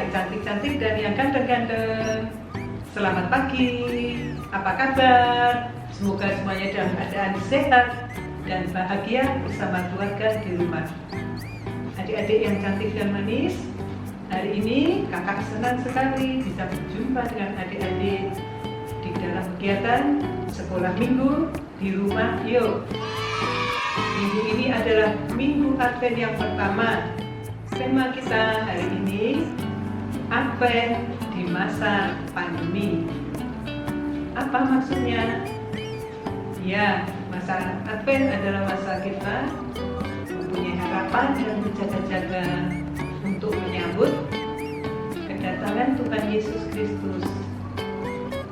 yang cantik-cantik dan yang ganteng-ganteng. Selamat pagi, apa kabar? Semoga semuanya dalam keadaan sehat dan bahagia bersama keluarga di rumah. Adik-adik yang cantik dan manis, hari ini kakak senang sekali bisa berjumpa dengan adik-adik di dalam kegiatan sekolah minggu di rumah yuk. Minggu ini adalah minggu Advent yang pertama. Tema kita hari ini Advent di masa pandemi. Apa maksudnya? Ya, masa Advent adalah masa kita mempunyai harapan dan berjaga-jaga untuk menyambut kedatangan Tuhan Yesus Kristus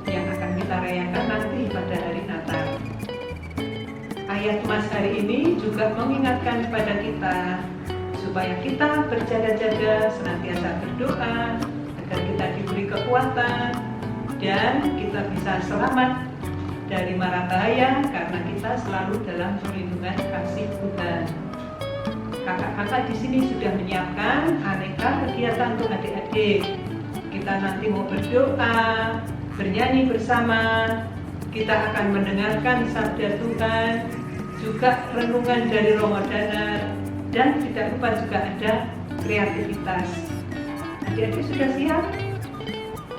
yang akan kita rayakan nanti pada hari Natal. Ayat Mas hari ini juga mengingatkan kepada kita supaya kita berjaga-jaga, senantiasa berdoa agar kita diberi kekuatan dan kita bisa selamat dari mara bahaya karena kita selalu dalam perlindungan kasih Tuhan. Kakak-kakak di sini sudah menyiapkan aneka kegiatan untuk adik-adik. Kita nanti mau berdoa, bernyanyi bersama, kita akan mendengarkan sabda Tuhan, juga renungan dari Ramadana, dan tidak lupa juga ada kreativitas. Adik-adik sudah siap?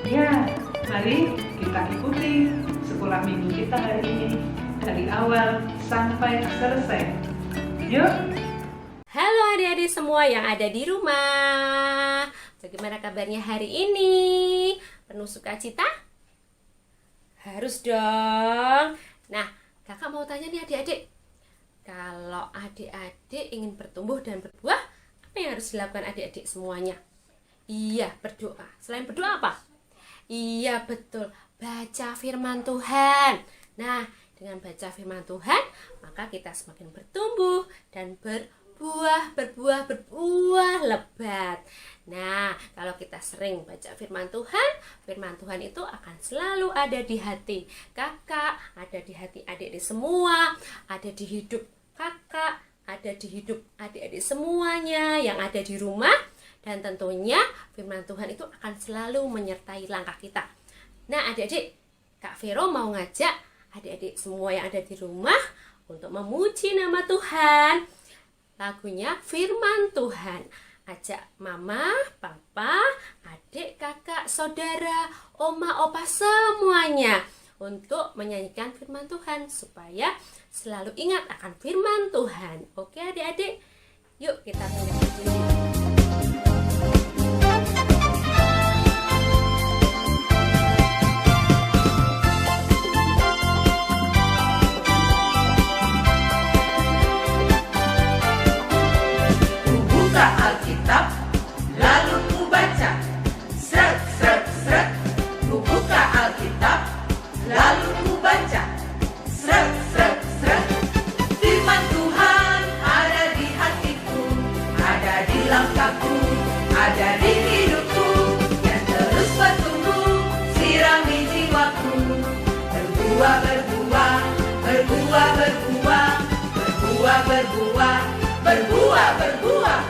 Ya, mari kita ikuti sekolah minggu kita hari ini dari awal sampai selesai. Yuk! Halo adik-adik semua yang ada di rumah. Bagaimana kabarnya hari ini? Penuh sukacita? Harus dong. Nah, kakak mau tanya nih adik-adik. Kalau adik-adik ingin bertumbuh dan berbuah, apa yang harus dilakukan adik-adik semuanya? Iya, berdoa. Selain berdoa apa? Iya, betul. Baca firman Tuhan. Nah, dengan baca firman Tuhan, maka kita semakin bertumbuh dan berbuah lebat. Nah, kalau kita sering baca firman Tuhan itu akan selalu ada di hati kakak, ada di hati adik-adik semua, ada di hidup kakak, ada di hidup adik-adik semuanya yang ada di rumah, dan tentunya firman Tuhan itu akan selalu menyertai langkah kita. Nah, adik-adik, Kak Vero mau ngajak adik-adik semua yang ada di rumah untuk memuji nama Tuhan. Lagunya Firman Tuhan. Ajak mama, papa, adik, kakak, saudara, oma, opa semuanya untuk menyanyikan firman Tuhan supaya selalu ingat akan firman Tuhan. Oke adik-adik? Yuk kita menyanyi. Berbuah. Buka Alkitab, lalu ku baca. Sret, sret, sret. Ku buka Alkitab, lalu ku baca. Sret, sret, sret. Firman Tuhan ada di hatiku, ada di langkahku, ada di hidupku, dan terus bertumbuh, sirami jiwaku. Berbuah, berbuah, berbuah, berbuah, berbuah, berbuah, berbuah, berbuah.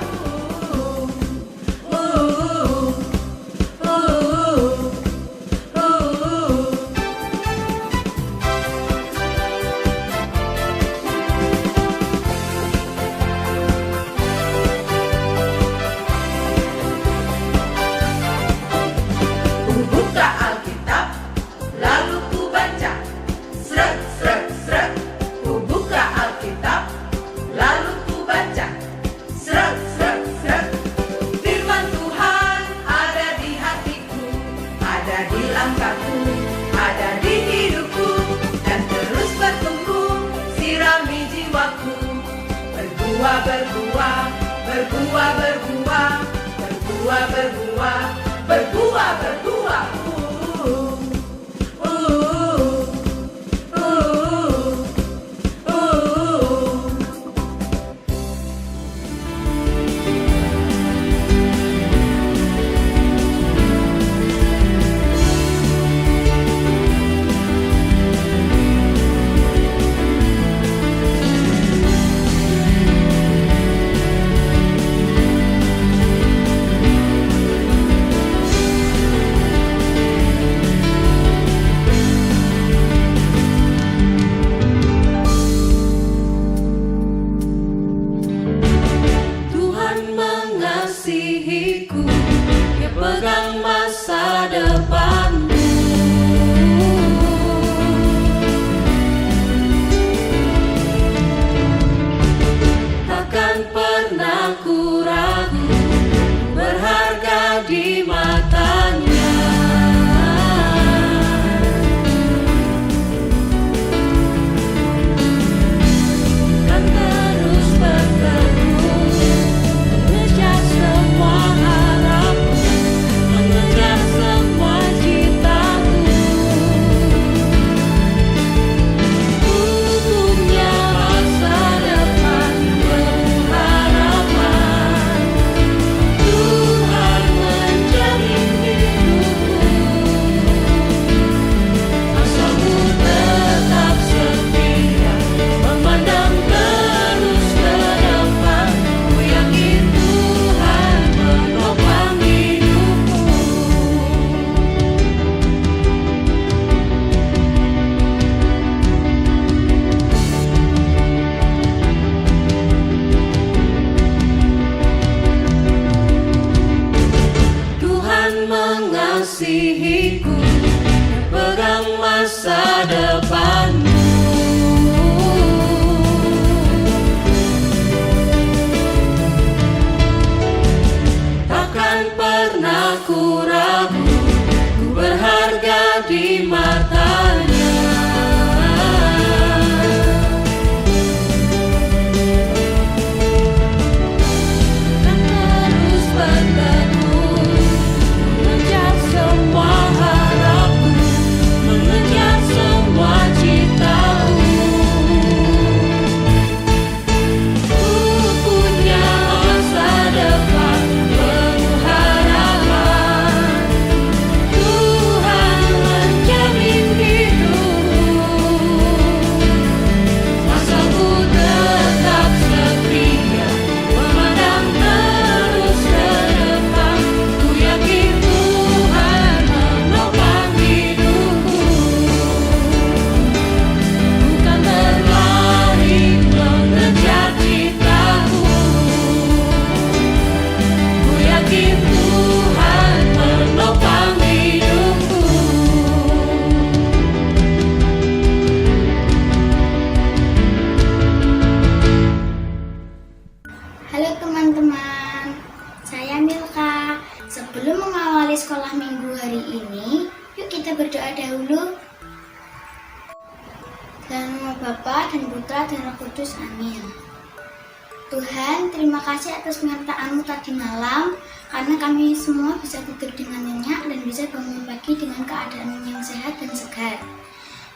dahulu. Dalam nama Bapa dan Putra dan Roh Kudus. Amin. Tuhan, terima kasih atas penyertaan-Mu tadi malam, karena kami semua bisa tidur dengan nyenyak dan bisa bangun pagi dengan keadaan yang sehat dan segar.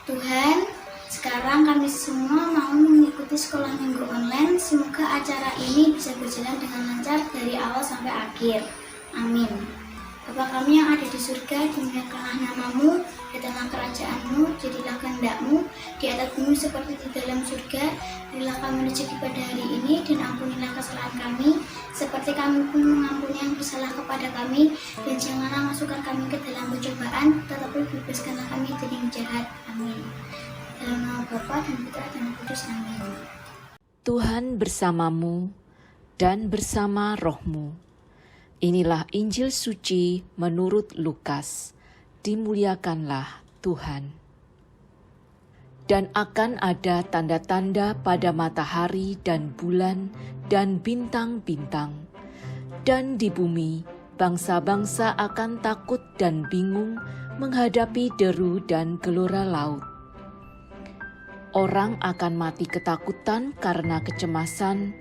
Tuhan, sekarang kami semua mau mengikuti sekolah minggu online. Semoga acara ini bisa berjalan dengan lancar dari awal sampai akhir. Amin. Bapa kami yang ada di surga, dimuliakanlah nama-Mu, datanglah kerajaan-Mu, jadilah kehendak-Mu di atas bumi seperti di dalam surga. Berilah kami rezeki pada hari ini, dan ampunilah kesalahan kami, seperti kami pun mengampuni yang bersalah kepada kami. Dan janganlah masukkan kami ke dalam pencobaan, tetapi bebaskanlah kami dari yang jahat. Amin. Dalam nama Bapa dan Putra dan Roh Kudus. Amin. Tuhan bersamamu dan bersama rohmu. Inilah Injil suci menurut Lukas. Dimuliakanlah Tuhan. Dan akan ada tanda-tanda pada matahari dan bulan dan bintang-bintang. Dan di bumi, bangsa-bangsa akan takut dan bingung menghadapi deru dan gelora laut. Orang akan mati ketakutan karena kecemasan,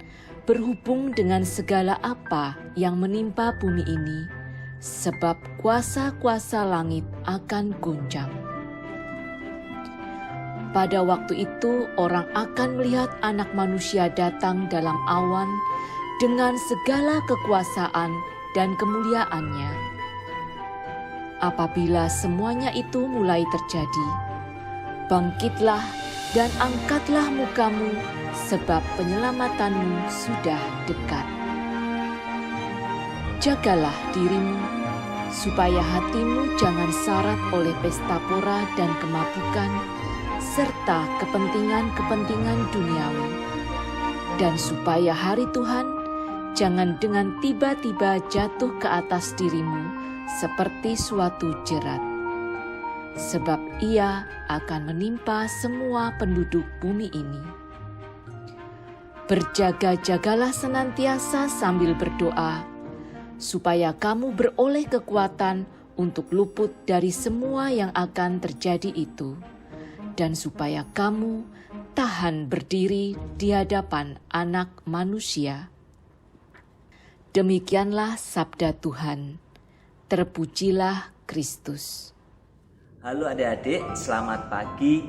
berhubung dengan segala apa yang menimpa bumi ini, sebab kuasa-kuasa langit akan goncang. Pada waktu itu orang akan melihat Anak Manusia datang dalam awan dengan segala kekuasaan dan kemuliaannya. Apabila semuanya itu mulai terjadi, bangkitlah dan angkatlah mukamu, sebab penyelamatanmu sudah dekat. Jagalah dirimu, supaya hatimu jangan syarat oleh pesta pora dan kemabukan, serta kepentingan-kepentingan duniawi. Dan supaya hari Tuhan jangan dengan tiba-tiba jatuh ke atas dirimu seperti suatu jerat. Sebab ia akan menimpa semua penduduk bumi ini. Berjaga-jagalah senantiasa sambil berdoa, supaya kamu beroleh kekuatan untuk luput dari semua yang akan terjadi itu, dan supaya kamu tahan berdiri di hadapan Anak Manusia. Demikianlah sabda Tuhan. Terpujilah Kristus. Halo adik-adik, selamat pagi.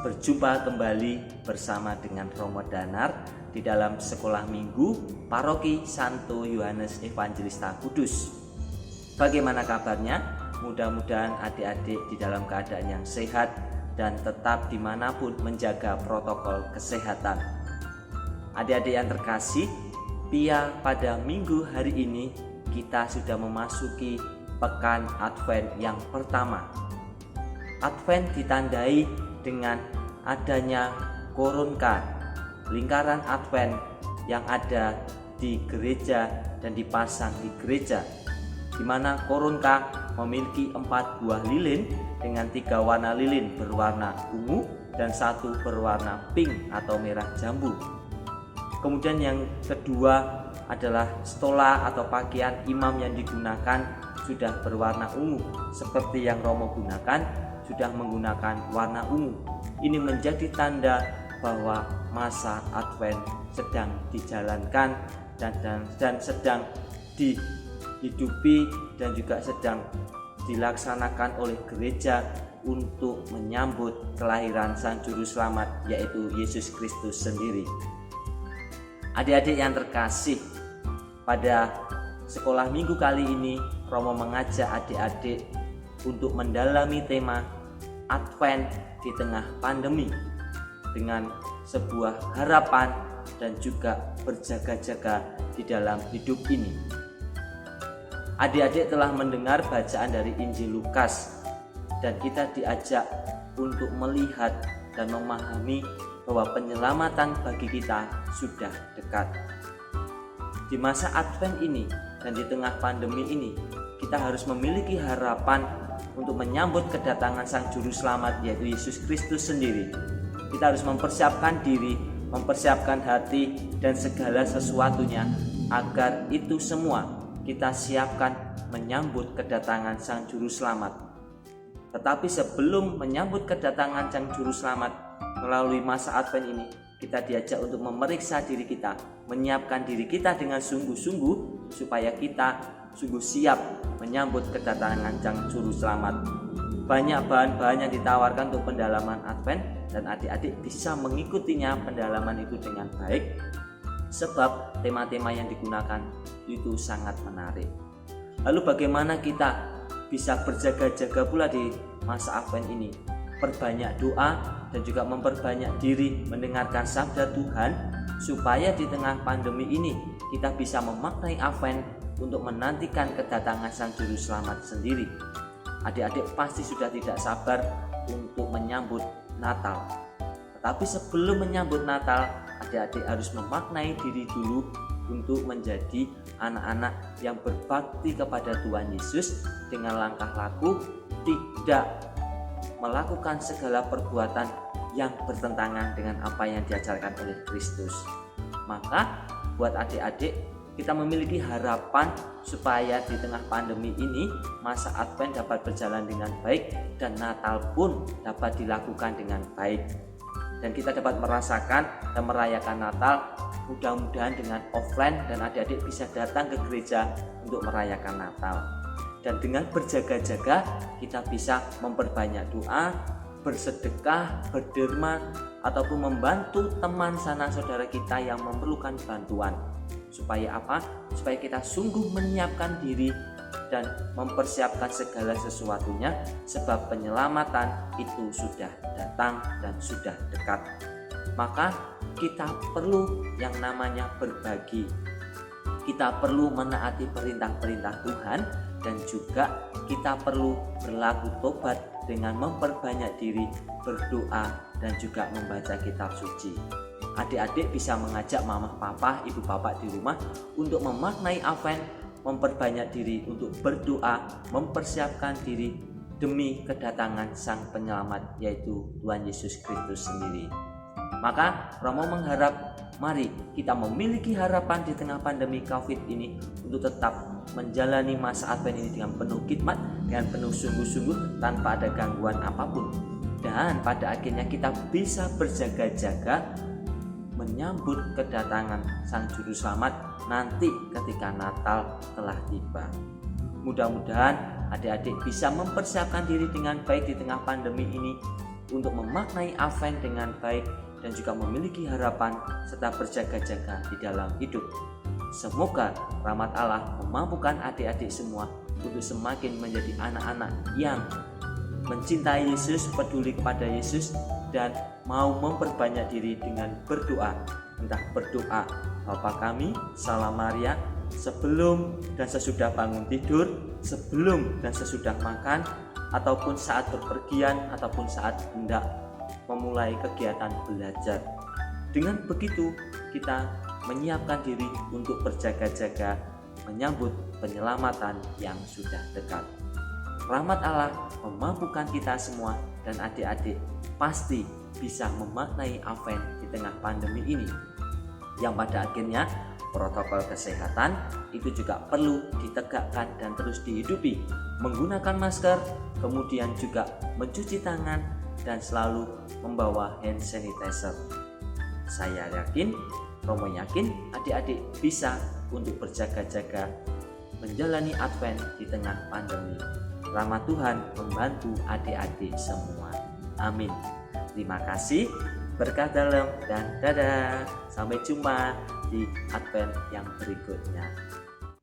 Berjumpa kembali bersama dengan Romo Danar di dalam sekolah minggu Paroki Santo Yohanes Evangelista Kudus. Bagaimana kabarnya? Mudah-mudahan adik-adik di dalam keadaan yang sehat dan tetap dimanapun menjaga protokol kesehatan. Adik-adik yang terkasih, pada minggu hari ini kita sudah memasuki pekan Advent yang pertama. Advent ditandai dengan adanya Koronka, lingkaran Advent yang ada di gereja dan dipasang di gereja, di mana Koronka memiliki 4 buah lilin dengan 3 warna lilin berwarna ungu dan 1 berwarna pink atau merah jambu. Kemudian yang kedua adalah stola atau pakaian imam yang digunakan sudah berwarna ungu, seperti yang Romo gunakan sudah menggunakan warna ungu. Ini menjadi tanda bahwa masa Advent sedang dijalankan dan sedang dihidupi dan juga sedang dilaksanakan oleh gereja untuk menyambut kelahiran Sang Juru Selamat, yaitu Yesus Kristus sendiri. Adik-adik yang terkasih, pada sekolah minggu kali ini Romo mengajak adik-adik untuk mendalami tema Advent di tengah pandemi dengan sebuah harapan dan juga berjaga-jaga di dalam hidup ini. Adik-adik telah mendengar bacaan dari Injil Lukas dan kita diajak untuk melihat dan memahami bahwa penyelamatan bagi kita sudah dekat. Di masa Advent ini dan di tengah pandemi ini, kita harus memiliki harapan untuk menyambut kedatangan Sang Juru Selamat, yaitu Yesus Kristus sendiri. Kita harus mempersiapkan diri, mempersiapkan hati dan segala sesuatunya agar itu semua kita siapkan menyambut kedatangan Sang Juru Selamat. Tetapi sebelum menyambut kedatangan Sang Juru Selamat melalui masa Advent ini, kita diajak untuk memeriksa diri kita, menyiapkan diri kita dengan sungguh-sungguh supaya kita sungguh siap menyambut kedatangan Sang Juru Selamat. Banyak bahan-bahan yang ditawarkan untuk pendalaman Advent dan adik-adik bisa mengikutinya pendalaman itu dengan baik sebab tema-tema yang digunakan itu sangat menarik. Lalu bagaimana kita bisa berjaga-jaga pula di masa Advent ini? Perbanyak doa dan juga memperbanyak diri mendengarkan sabda Tuhan supaya di tengah pandemi ini kita bisa memaknai Advent untuk menantikan kedatangan Sang Juru Selamat sendiri. Adik-adik pasti sudah tidak sabar untuk menyambut Natal. Tetapi sebelum menyambut Natal, adik-adik harus memaknai diri dulu untuk menjadi anak-anak yang berbakti kepada Tuhan Yesus dengan langkah laku tidak melakukan segala perbuatan yang bertentangan dengan apa yang diajarkan oleh Kristus. Maka buat adik-adik, kita memiliki harapan supaya di tengah pandemi ini masa Advent dapat berjalan dengan baik dan Natal pun dapat dilakukan dengan baik. Dan kita dapat merasakan dan merayakan Natal mudah-mudahan dengan offline dan adik-adik bisa datang ke gereja untuk merayakan Natal. Dan dengan berjaga-jaga kita bisa memperbanyak doa, bersedekah, berderma, ataupun membantu teman sanak saudara kita yang memerlukan bantuan. Supaya apa? Supaya kita sungguh menyiapkan diri dan mempersiapkan segala sesuatunya sebab penyelamatan itu sudah datang dan sudah dekat. Maka kita perlu yang namanya berbagi. Kita perlu menaati perintah-perintah Tuhan dan juga kita perlu berlaku tobat dengan memperbanyak diri, berdoa dan juga membaca kitab suci. Adik-adik bisa mengajak mama, papa, ibu, bapak di rumah untuk memaknai Advent, memperbanyak diri untuk berdoa, mempersiapkan diri demi kedatangan Sang Penyelamat yaitu Tuhan Yesus Kristus sendiri. Maka Romo mengharap mari kita memiliki harapan di tengah pandemi COVID ini untuk tetap menjalani masa Advent ini dengan penuh khidmat, dengan penuh sungguh-sungguh tanpa ada gangguan apapun. Dan pada akhirnya kita bisa berjaga-jaga menyambut kedatangan Sang Juru Selamat nanti ketika Natal telah tiba. Mudah-mudahan adik-adik bisa mempersiapkan diri dengan baik di tengah pandemi ini untuk memaknai Advent dengan baik dan juga memiliki harapan serta berjaga-jaga di dalam hidup. Semoga rahmat Allah memampukan adik-adik semua untuk semakin menjadi anak-anak yang mencintai Yesus, peduli kepada Yesus dan mau memperbanyak diri dengan berdoa. Entah berdoa Bapa kami, Salam Maria, sebelum dan sesudah bangun tidur, sebelum dan sesudah makan, ataupun saat bepergian, ataupun saat hendak memulai kegiatan belajar. Dengan begitu kita menyiapkan diri untuk berjaga-jaga menyambut penyelamatan yang sudah dekat. Rahmat Allah memampukan kita semua dan adik-adik pasti bisa memaknai Advent di tengah pandemi ini. Yang pada akhirnya protokol kesehatan itu juga perlu ditegakkan dan terus dihidupi. Menggunakan masker, kemudian juga mencuci tangan dan selalu membawa hand sanitizer. Saya yakin, Romo yakin adik-adik bisa untuk berjaga-jaga menjalani Advent di tengah pandemi. Rahmat Tuhan membantu adik-adik semua. Amin. Terima kasih, berkah dalam dan dadah. Sampai jumpa di Advent yang berikutnya.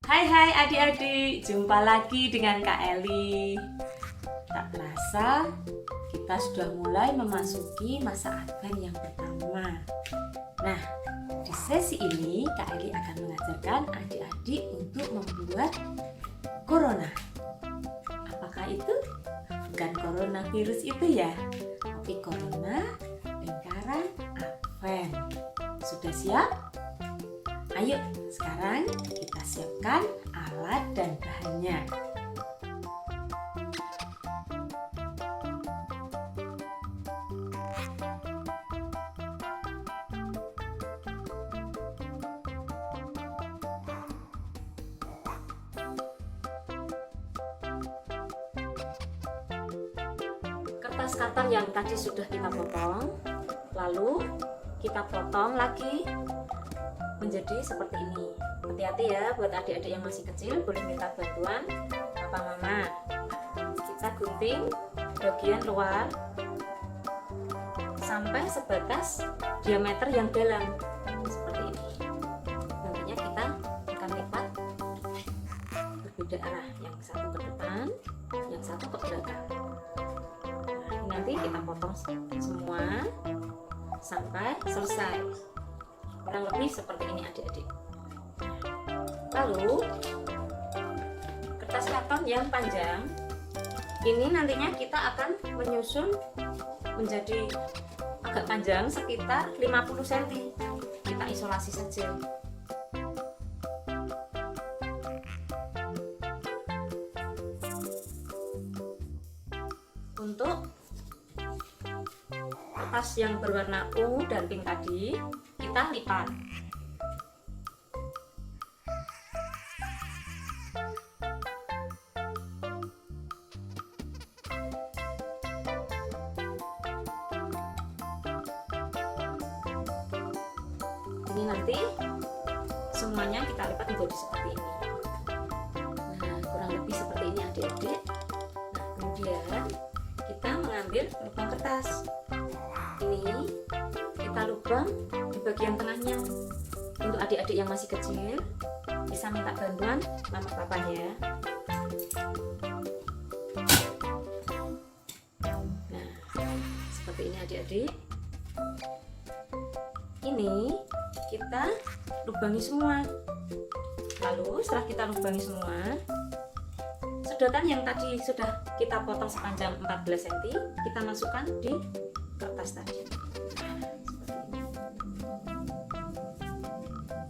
Hai adik-adik, jumpa lagi dengan Kak Eli. Tak terasa kita sudah mulai memasuki masa Advent yang pertama. Nah, di sesi ini Kak Eli akan mengajarkan adik-adik untuk membuat corona. Apakah itu? Bukan coronavirus itu ya, tapi corona lingkaran Advent. Sudah siap? Ayo, sekarang kita siapkan alat dan bahannya. kertas karton yang tadi sudah kita potong, lalu kita potong lagi menjadi seperti ini. Hati-hati ya buat adik-adik yang masih kecil, boleh minta bantuan papa mama. Kita gunting bagian luar sampai sebatas diameter yang dalam seperti ini. Nantinya kita akan lipat berbeda arah, yang satu ke depan, yang satu ke belakang. Nah, nanti kita potong semua sampai selesai, kurang lebih seperti ini adik-adik. Lalu kertas karton yang panjang ini nantinya kita akan menyusun menjadi agak panjang sekitar 50 cm. Kita isolasi saja. Untuk kertas yang berwarna ungu dan pink tadi kita lipat. Ini nanti semuanya kita lipat menjadi seperti ini. Nah, kurang lebih seperti ini adik-adik. Nah, kemudian kita mengambil lubang kertas. Ini kita lubang di bagian tengahnya. Untuk adik-adik yang masih kecil bisa minta bantuan mama papanya. Nah, seperti ini adik-adik. Ini kita lubangi semua. Lalu setelah kita lubangi semua, sedotan yang tadi sudah kita potong sepanjang 14 cm kita masukkan di kertas tadi.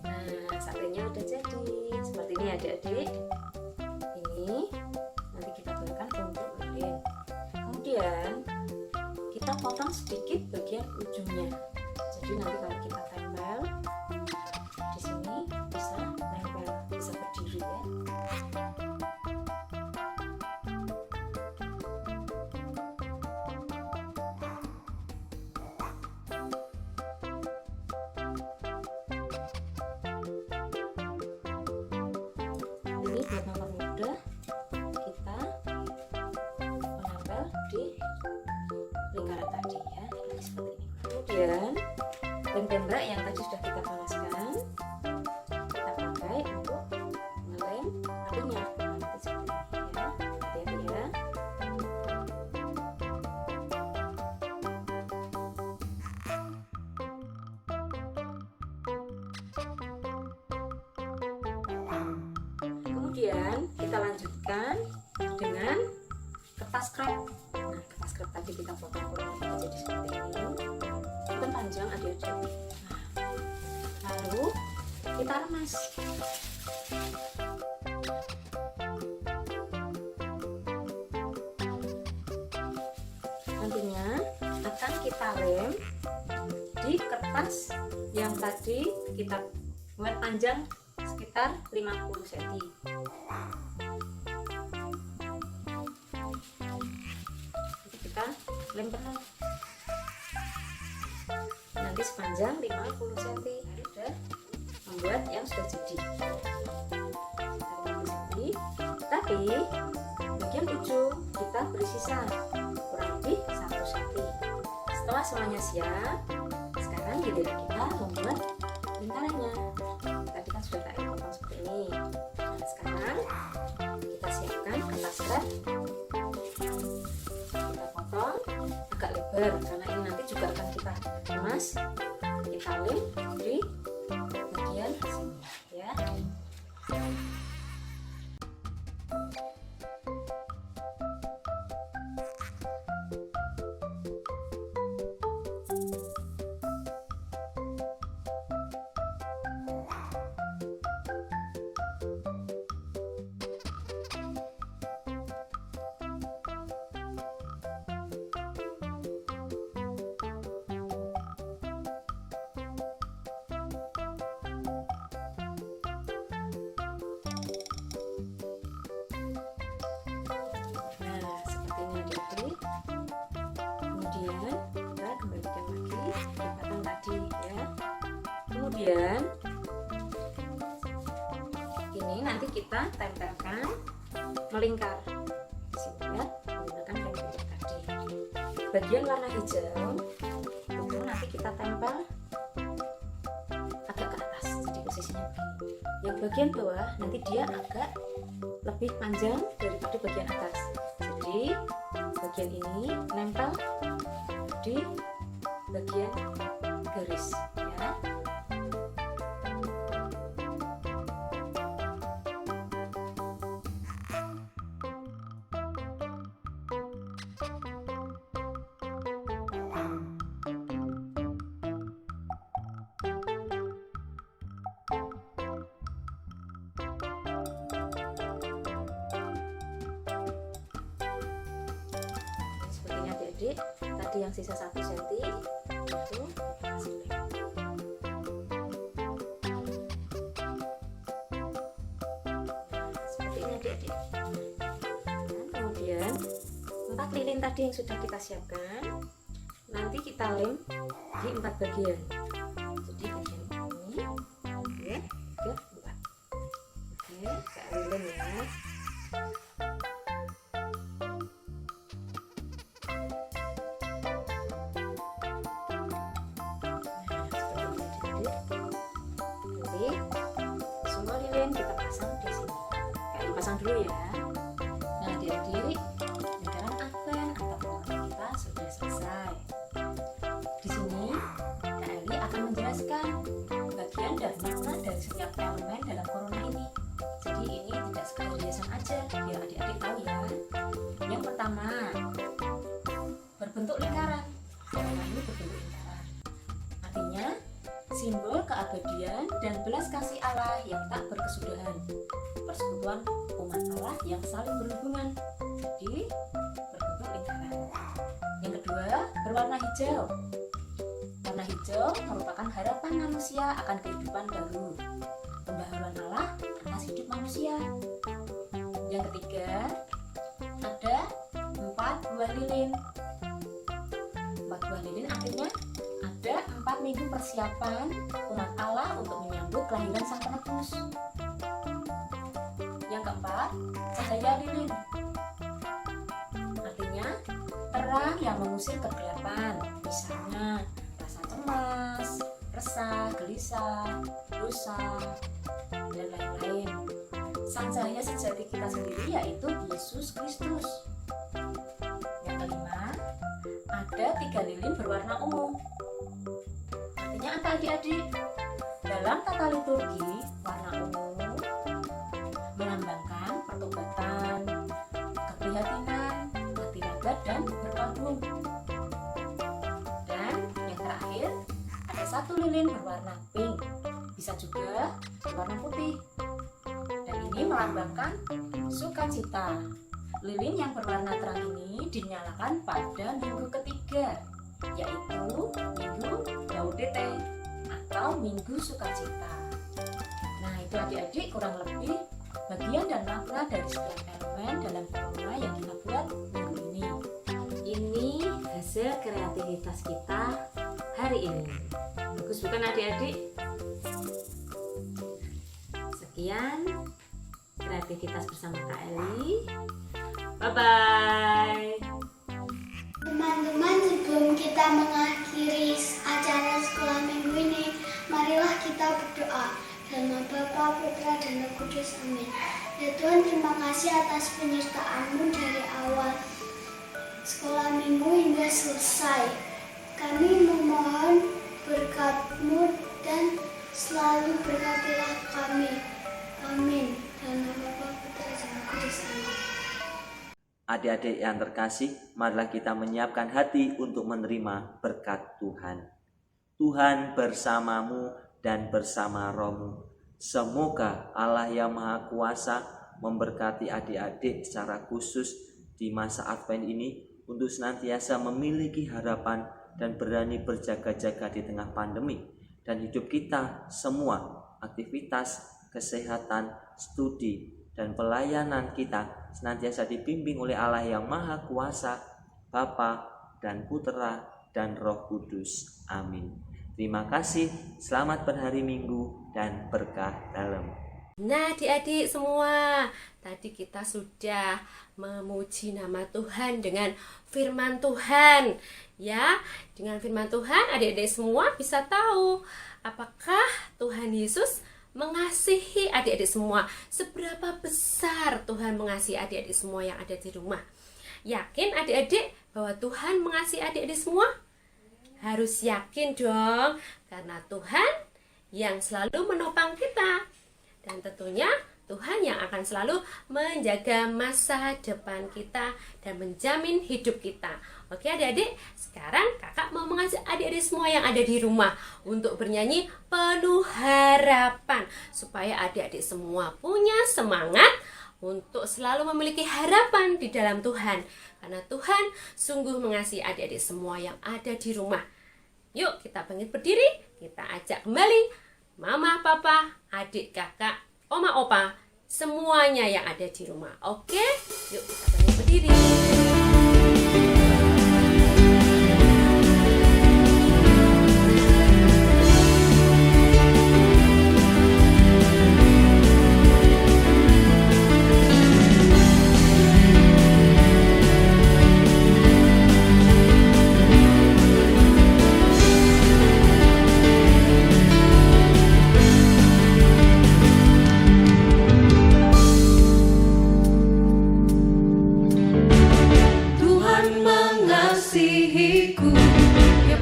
Nah, satenya udah jadi seperti ini adik-adik. Ini nanti kita gunakan untuk lilin. Kemudian kita potong sedikit bagian ujungnya. Jadi nanti kalau kita tempel di sini bisa nempel, bisa berdiri ya. Ini buat mempermudah kita menempel di lingkaran tadi ya, seperti ini. Kemudian lem tembak yang tadi sudah kita panaskan kita pakai untuk ngelem apinya. Nanti seperti ini ya, hati-hati ya. Kemudian kita lanjutkan dengan kertas krep. Nah, kertas krep tadi kita potong kurang lebih jadi seperti ini. Itu panjang adik-adik. Nah, lalu kita remas. Nantinya akan kita lem di kertas yang tadi kita buat panjang sekitar 50 cm. Jadi kita lem penuh. Nanti sepanjang 50 cm. Sudah membuat yang sudah jadi. 50 cm. Tapi bagian ujung kita beri sisa kurang lebih 1 cm. Setelah semuanya siap, sekarang giliran kita membuat lingkarannya. Tadi kan sudah tak potong seperti ini. Nah, sekarang kita siapkan kertas krep. Kita potong agak lebar karena ini nanti juga akan kita kemas. Kita lem di bagian sini ya. Kemudian ini nanti kita tempelkan melingkar di sini ya, menggunakan kain putih tadi. Bagian warna hijau itu nanti kita tempel agak ke atas, jadi posisinya begini. Yang bagian bawah nanti dia agak lebih panjang daripada bagian atas, jadi bagian ini nempel di bagian garis ya. Sepertinya adik-adik tadi yang sisa 1 cm itu kasih lem. Seperti ini adik-adik. Dan kemudian 4 lilin tadi yang sudah kita siapkan nanti kita lem di 4 bagian. Jadi bagian ini 2, 3, 4. Oke, saya lem ya. Semua lilin kita pasang di sini. Kayak dipasang dulu ya. Nah, adik-adik, lingkaran advent atau pengaman kita sudah selesai. Di sini, Kak Eli akan menjelaskan bagian dan makna dari setiap elemen dalam corona ini. Jadi ini tidak sekadar hiasan aja, biar adik-adik tahu ya. Yang pertama, berbentuk lingkaran. Corona ini berbentuk lingkaran. Artinya simbol keabadian dan belas kasih Allah yang tak berkesudahan, persekutuan umat Allah yang saling berhubungan, jadi berbentuk lingkaran. Yang kedua, berwarna hijau. Warna hijau merupakan harapan manusia akan kehidupan baru, pembaharuan Allah atas hidup manusia. Yang ketiga, ada 4 buah lilin. 4 buah lilin artinya ada 4 minggu persiapan umat Allah untuk menyambut kelahiran Sang Penebus. Yang keempat, cahaya lilin. Artinya terang yang mengusir kegelapan, misalnya rasa cemas, resah, gelisah, dosa, dan lain-lain. Sang cahaya sejati kita sendiri yaitu Yesus Kristus. Yang kelima, ada 3 lilin berwarna ungu. Artinya apa adik-adik? Dalam tata liturgi, warna ungu melambangkan pertobatan, keprihatinan, hati rabat, dan berkabung. Dan yang terakhir, ada 1 lilin berwarna pink, bisa juga berwarna putih. Dan ini melambangkan sukacita. Lilin yang berwarna terang ini dinyalakan pada minggu ketiga, yaitu Minggu Gaudete atau Minggu Sukacita. Nah, itu adik-adik kurang lebih bagian dan makna dari setiap elemen dalam corona yang kita buat minggu ini. Ini hasil kreativitas kita hari ini. Bagus bukan adik-adik? Sekian kreativitas bersama Kak Eli. Bye-bye. Teman-teman, sebelum kita mengakhiri acara sekolah minggu ini, marilah kita berdoa. Dalam nama Bapa, Putra, dan Roh Kudus. Amin. Ya Tuhan, terima kasih atas penyertaan-Mu dari awal sekolah minggu hingga selesai. Kami memohon berkat-Mu dan selalu berkatilah kami. Amin. Dalam nama Bapa, Putra, dan Roh Kudus. Amin. Adik-adik yang terkasih, marilah kita menyiapkan hati untuk menerima berkat Tuhan. Tuhan bersamamu dan bersama rohmu. Semoga Allah yang Maha Kuasa memberkati adik-adik secara khusus di masa Advent ini untuk senantiasa memiliki harapan dan berani berjaga-jaga di tengah pandemi. Dan hidup kita semua, aktivitas, kesehatan, studi, dan pelayanan kita senantiasa dibimbing oleh Allah yang Maha Kuasa, Bapa dan Putra dan Roh Kudus. Amin. Terima kasih, selamat berhari Minggu dan berkah dalam. Nah, adik-adik semua, tadi kita sudah memuji nama Tuhan dengan firman Tuhan. Ya, dengan firman Tuhan adik-adik semua bisa tahu apakah Tuhan Yesus mengasihi adik-adik semua. Seberapa besar Tuhan mengasihi adik-adik semua yang ada di rumah. Yakin adik-adik bahwa Tuhan mengasihi adik-adik semua? Harus yakin dong, karena Tuhan yang selalu menopang kita. Dan tentunya Tuhan yang akan selalu menjaga masa depan kita dan menjamin hidup kita. Oke adik-adik, sekarang kakak mau mengajak adik-adik semua yang ada di rumah untuk bernyanyi Penuh Harapan, supaya adik-adik semua punya semangat untuk selalu memiliki harapan di dalam Tuhan. Karena Tuhan sungguh mengasihi adik-adik semua yang ada di rumah. Yuk kita bangkit berdiri, kita ajak kembali mama, papa, adik, kakak, oma, opa, semuanya yang ada di rumah. Oke, yuk kita bangkit berdiri.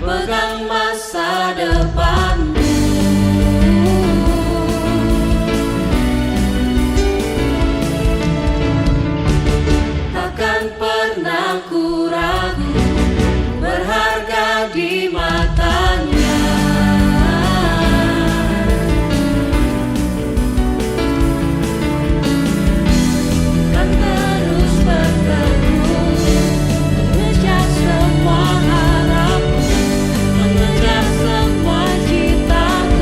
Pegang masa depanmu, takkan pernah ku ragu, berharga di matanya. Kan terus berteguh, mengejar semua harapku, mengejar semua citaku.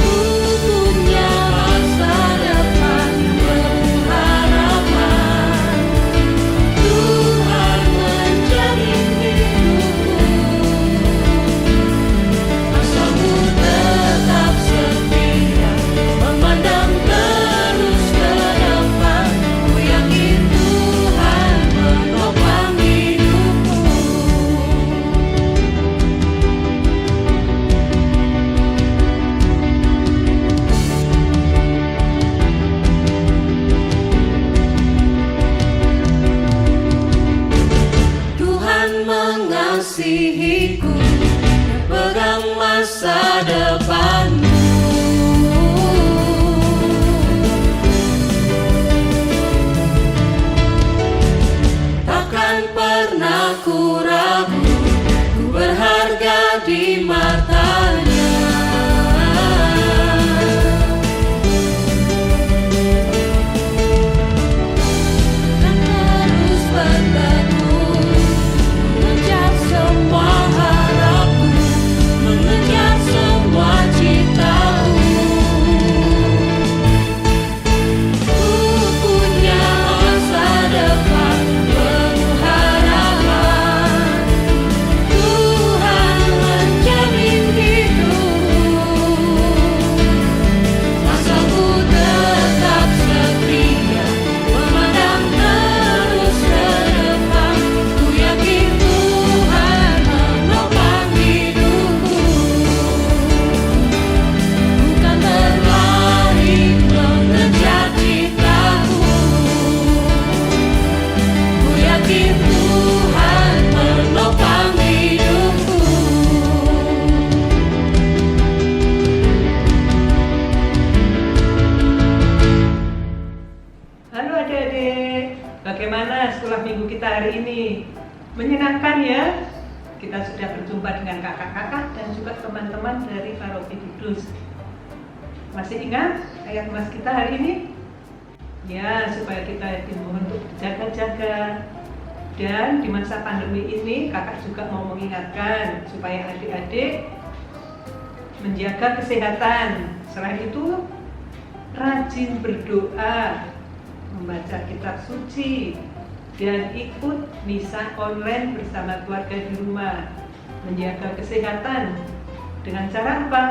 Ku punya masa depan penuh harapan, Tuhan menjamin hidupku. Asalku tetap setia, memandang terus ke depan, ku yakin Tuhan menopang hidupku. Tuhan mengasihiku, pegang masa depanmu. Takkan pernah ku ragu, ku berharga di matanya. Kan terus berteguh, mengejar semua harapku, mengejar semua citaku. Ku punya masa depan penuh harapan, Tuhan menjamin hidupku. Asalku tetap setia, memandang terus ke depan, ku yakin Tuhan menopang hidupku. Bukan berlari mengejar citaku, ku yakin Tuhan menopang hidupku. Halo adik-adik, bagaimana sekolah minggu kita hari ini? Menyenangkan ya? Kita sudah berjumpa dengan kakak-kakak dan juga teman-teman dari Paroki Kudus. Masih ingat ayat mas kita hari ini? Ya, supaya kita dimohon untuk berjaga-jaga. Dan di masa pandemi ini kakak juga mau mengingatkan supaya adik-adik menjaga kesehatan. Selain itu, rajin berdoa, membaca kitab suci, dan ikut misa online bersama keluarga di rumah. Menjaga kesehatan dengan cara apa?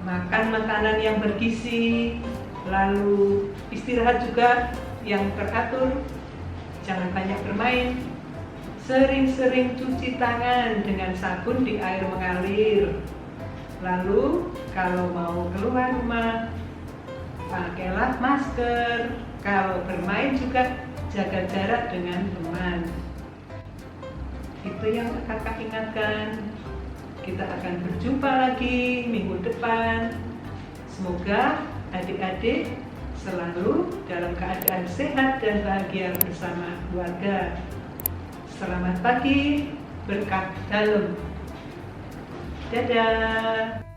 Makan makanan yang bergizi, lalu istirahat juga yang teratur, jangan banyak bermain, sering-sering cuci tangan dengan sabun di air mengalir. Lalu kalau mau keluar rumah, pakailah masker. Kalau bermain juga jaga jarak dengan teman. Itu yang kakak ingatkan. Kita akan berjumpa lagi minggu depan. Semoga adik-adik selalu dalam keadaan sehat dan bahagia bersama keluarga. Selamat pagi, berkah dalam. Dadah.